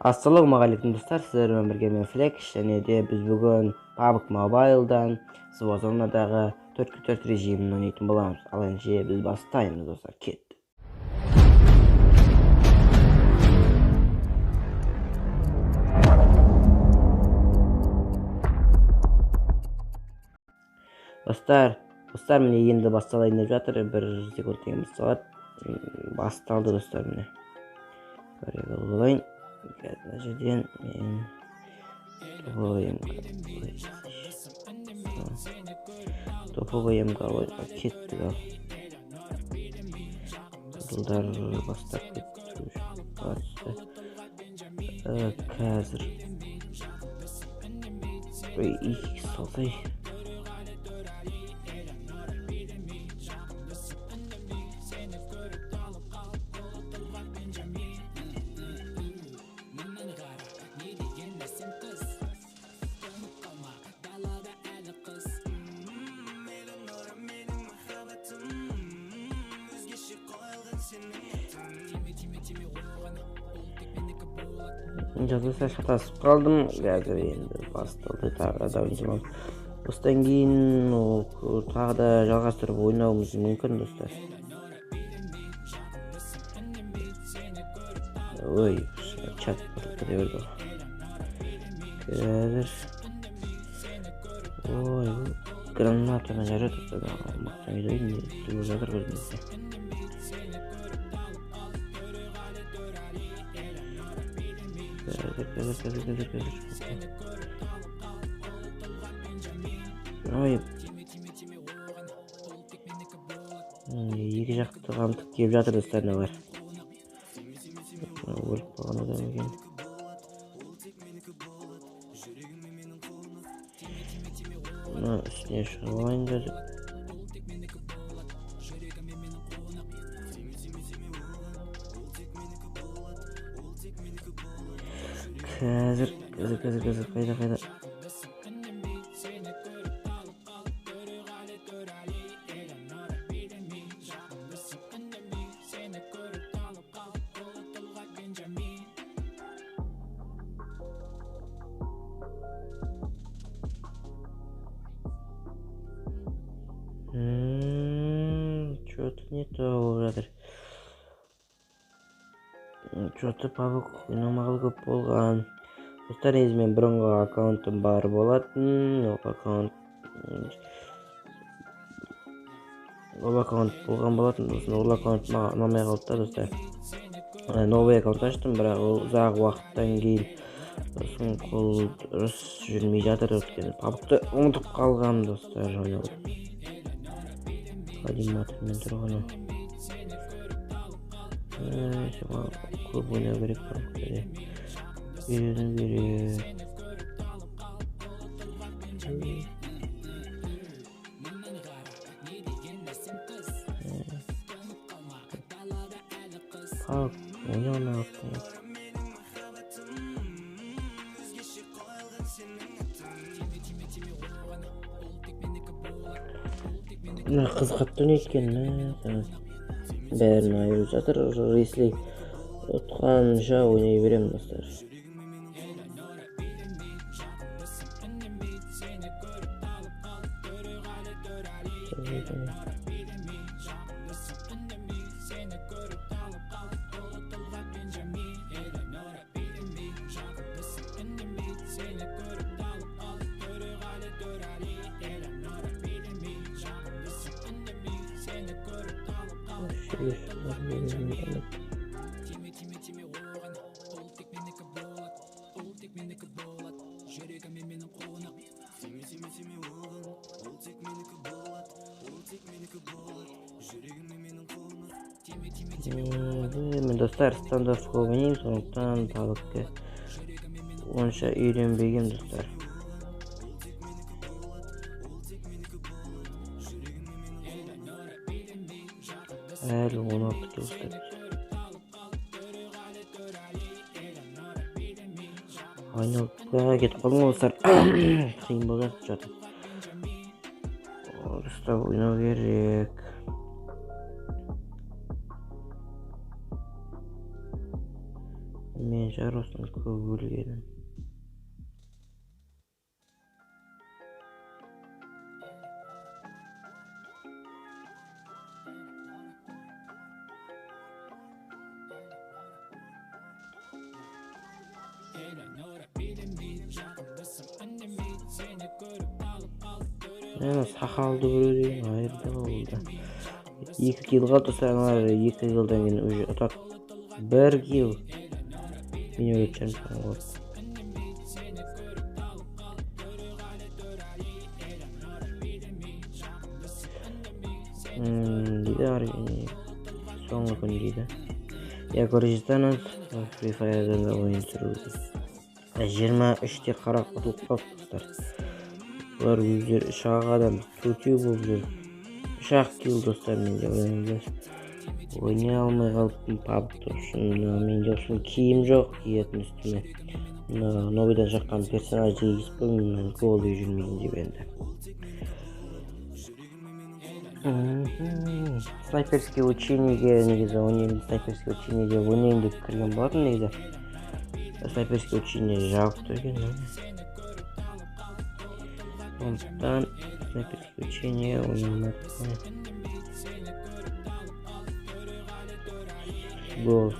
Ассалаумағалейкум достар, сіздермен бірге мен Flex, және де біз бүгін PUBG Mobile'дан Warzone-дағы 4x4 режимін ойнайтын боламыз. Ал енді біз бастаймыз достар, кет. Достар, міне енді басталайын деп жатыр, 1 секунд кейін басталады. Басталды достар, міне. Көре болайын. Мына жерден мен топовый ойынға кеттік ал. Жылдар бастап кетті. Қазір X салсай. Жазылса шатасып қалдым, қазір енді басталды тағы да ойнаймыз. Осыдан кейін тағы да жалғастырып ойнауымыз мүмкін достар. Ой, чат кіре берді. Қазір ой, гранатаны жарады достар. Мақтан үйдейін, түгі жатыр көзімізде. Ой, екі жақты қамтып келіп жатыр достар, бар. Өліп қалған адам екен. Үстіне шығып алайындар. Қазір қайда. Что-то не то болып жатыр. Что-то PUBG ойнамағалы көп болған. Достар, мен бұрынғы аккаунтым бар болатын. Ол аккаунт болған болатын. Ол аккаунт ұнамай қалды да достар. Новый аккаунт аштым, бірақ ұзақ уақыттан кейін қол дұрыс жүрмей жатыр. PUBG-ды ұмытып қалғам достар. Аниматормен тұрғаны. Көп ойнау керек PUBG-де. Үйрену керек. Ойнауына ақтың. Қызғатты неткен, бәрін айырып жатыр. Если ұтқанша ойнай берем достар. Мен достар стандартқа ойнаймын, сондықтан PUBG-ге онша үйренбеген достар. Әлі 16 килостар. Айналып кетіп қалдым достар. Қиын болып жатыр. Дұрыстап ойнау керек. Мен жаросын көп өлгенім. Мен сақалды біреу деген айырды болды. 2 килға тұрсаңар, 2 килдан кейін уже ұтады. 1 кил. Мен өліп чемпион болды. Дейді соңғы күн дейді. Я Гүржістаннан Free Fire'дан ойын сүруді. 23-те қарақ ұтылып қалыптыстар. Олар өздері шақ адам төтеу болып жүр. 3 кил достар менде ойнайды. Ойнай алмай қалыппын PUBG үшін. Менде үшін киім жоқ киетін үстіме. Новыйдан шыққан персонаж дейіспін, голый жүрмейін деп енді. Снайперский учениеге негізі ойнаймын. Снайперский учениеге ойнаймын деп кірген болатын негізі. Снайперский учение жауып тұрген. Сондықтан снайперский учение ойнамады. Гол.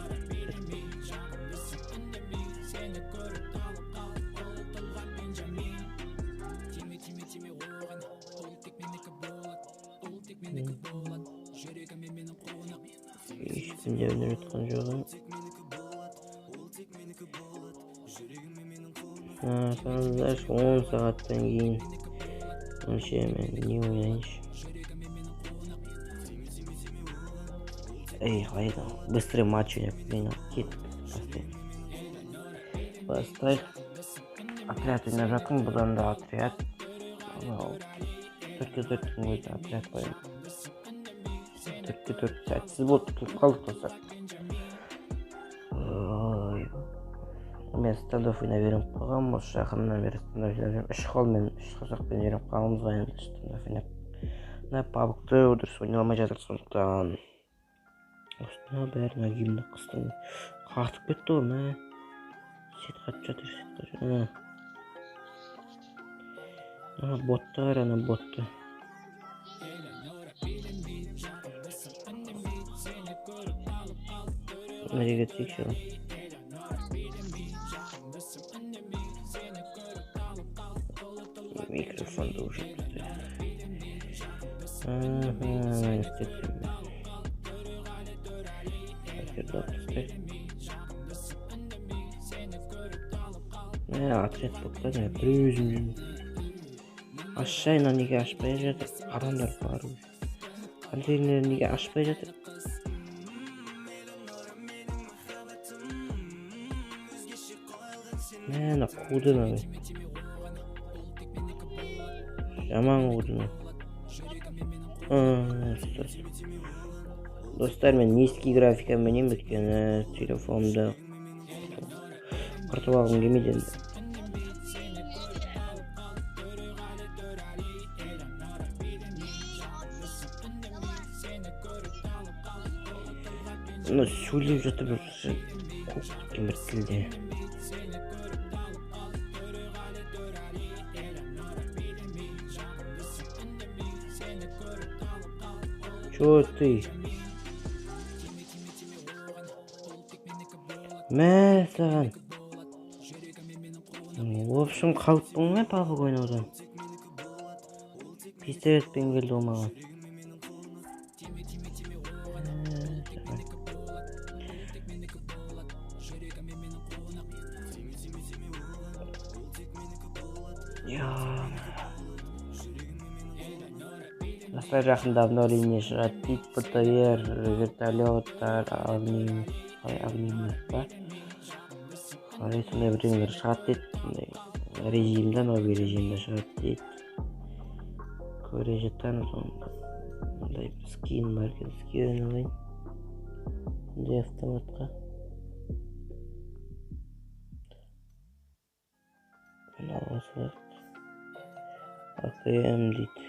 Ешкімде өнер өткен жоғын. Саныздар 10 сағаттан кейін мен не ойнайыншы. Қайда, быстрый матч ойнап кеттік. Бастай отряд ойнап жатырмын, бұдан да отряд. 4-4-тің өзі отряд қойын. 4-4 сәтсіз болды, тұтылып қалдық достар. Мен стандоф ойнап беріп қойғам, осы жақыннан бері стандоф ойнап жүрмін. 3 қолмен, 3 қосақпен беріп қалғымыз ғой енді стандоф ойнап. PUBG-ды дұрыс ойнай алмай жатыр сондықтан. Осына бәрін агимді қыстың. Қатып кетті ғой, мә. Сет қатып жатыр, Ботты қарана, ботты. Неге тексеру? Микрофонды уже отряд болып қойды, бір өзім жүрмін. Ашшайна неге ашпай жатыр? Адамдар бар. Контейнер неге ашпай жатыр? Мені қудың ағай. Жаман қудың. Достар, мен низкий графика менен өйткені телефонымда құртып алғым келмейді енді. Сөйлеп жатыр бір көктен бір тілде. Чё ты? Мә саған. В общем, қалыппын ғой PUBG ойнаудан. Пистолетпен келді ол маған. Достар, жақында обновление шығады дейді. ПТР, вертолеттар, огнемет бар. Сондай бірдеңелер шығады дейді. Режимде, новый режимде шығады дейді. Көре жатамыз онда. Ондай скин бар екен, скин алайын. Бұндай автоматқа. Мынау осы АКМ дейді.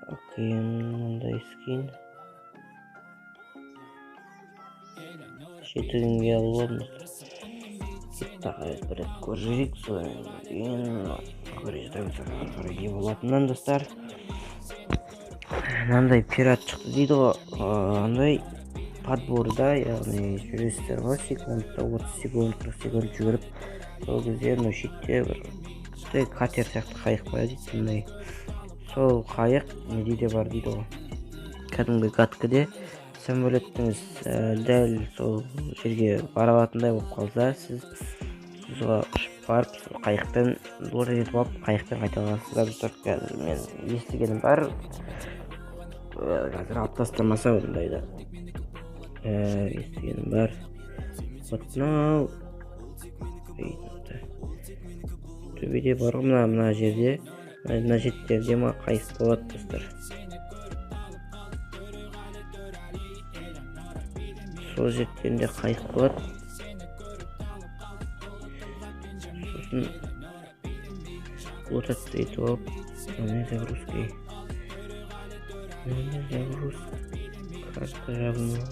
АКМ мындай скин. жетігінге алып алдым. Тағы бір рет көрейік, содан кейін көре жатамыз қарай не болатынын достар. Мынандай пират шықты дейді ғой, андай подборда, яғни жүресіздер ғой, секундта 30 секунд, 40 секунд жүгіріп, сол кезде мына шетте бір катер сияқты қайық бар дейді. Сол қайық не дейді бар дейді ғой. Кәдімгі каткіде самолеттіңіз дәл сол жерге бара алатындай болып қалса, сіз ұшып барып, қайықпен орта жетіп алып, қайықпен қайта аласыздар достар. Қазір мен естігенім бар. Қазір алып тастамаса ондайды естігенім бар. Вот мынау төбеде бар ғой, мына жерде, мына жеттерде ма қайық болады достар. Сол жеттерінде қайық болады. Сосын вот етіп алып, загрузкой. Загруз. Карта жабылмау.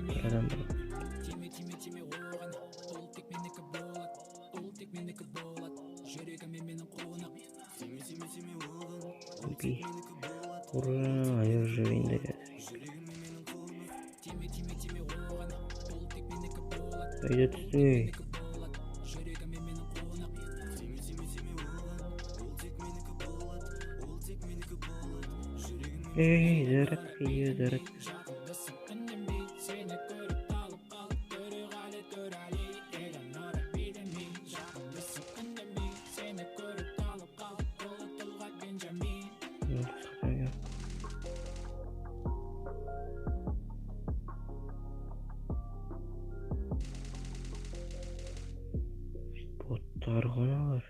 Бір адам бар. Ура, я уже винда пойдет сюда. Эй, зарядка, ее зарядка. Боттар ғаналар.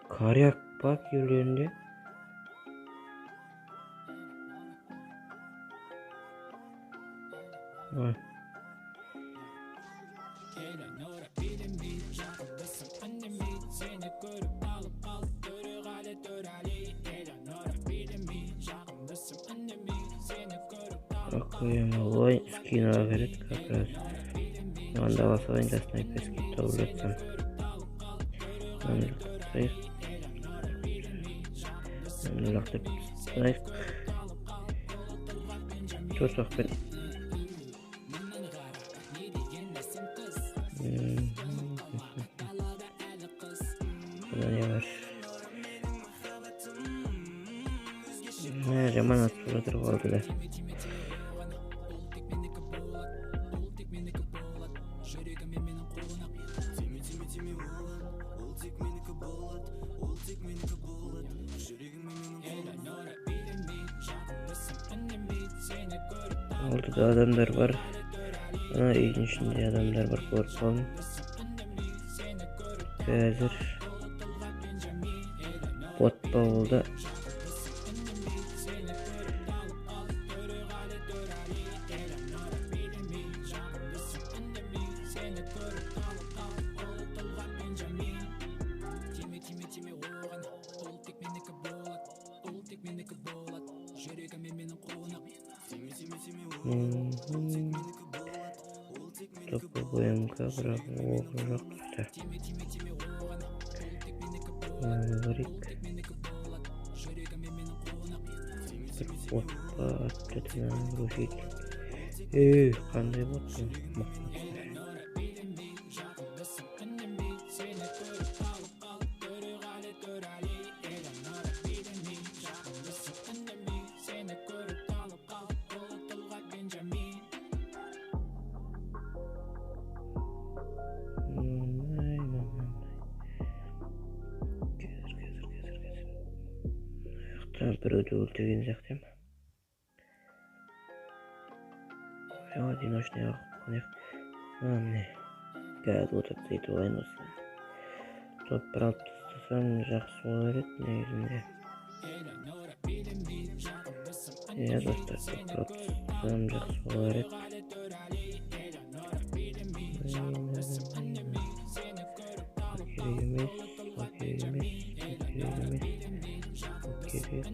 Каряк бак үйлерінде. Ой, скинула, говорит, как раз. Он дала свои до снайперских таблетцам. Он лахты снайп. Что сохпен? Жаман атып жатыр қалды да. Ортада адамдар бар. Ана үйдің ішінде адамдар бар, көріп қалдым. Қазір бот болды. Topu boyamka бірақ оғы жоқ түсті. Барик. Бір бот па атты тінен рушит. Қандай бот? Біреуді өлтірген сияқты ма? Одиночный охотник. Міне. Қазір отырып сөйтіп алайын осы. Топ бір алып тастасам жақсы болар еді негізінде. Достар, топ бір алып тастасам жақсы болар еді. Керек.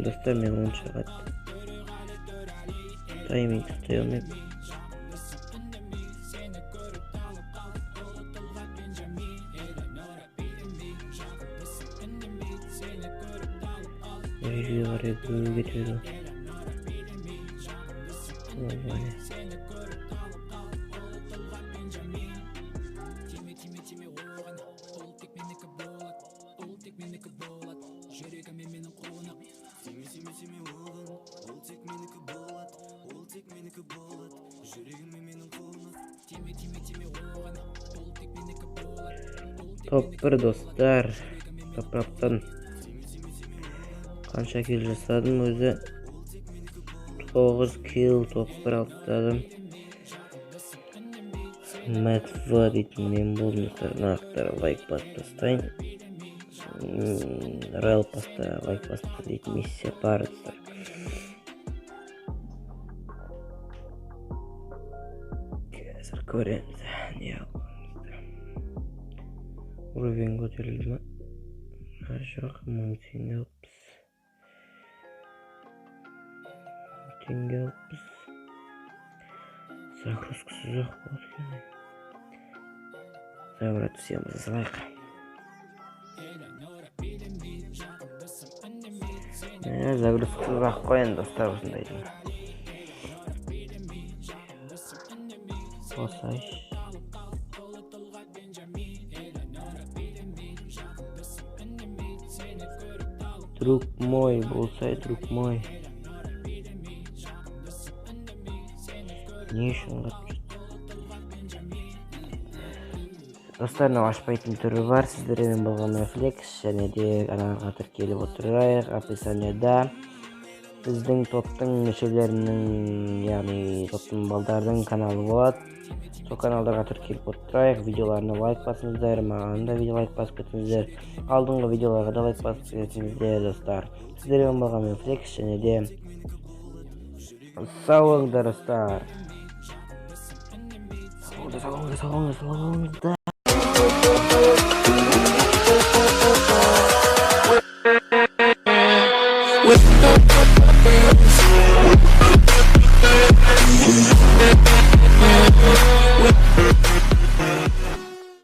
Достар мен онша қатты тайминг ұстай алмаймын. Үйге қарай көңіл кетеді. Топ 1 достар, топырақтан қанша килл жасадым өзі? 9 килл, топ 1 алып. Мэтт В дейтін мен болыңыздар, нақтары лайк басып тастайын. Рэл баста лайк басып дейтін миссия бар достар. Қазір көреміз. Не уровень көтерілді ма? Жоқ, 1000 теңге алыппыз. Загрузкасы жоқ болды. Забрать всем засылайық. Загрузкасы жоқ қойын достар осындайды. Осай. Друг мой, болсай, друг мой. Не үшін қатып жүрді? Достарына ашпайтын түрі бар. Сіздермен болған Flex және де каналға тіркеліп отырайық. Описанияда біздің топтың мүшелерінің, яғни топтың балдардың каналы болады. Сол каналдарға тіркеліп отырайық. Видеоларына лайк басыңыздар, маған да видео лайк басып кетіңіздер. Алдыңғы видеоларға да лайк басып кетіңіздер достар. Сіздермен болған Flex және де сау болыңыздар достар. Sağ olun.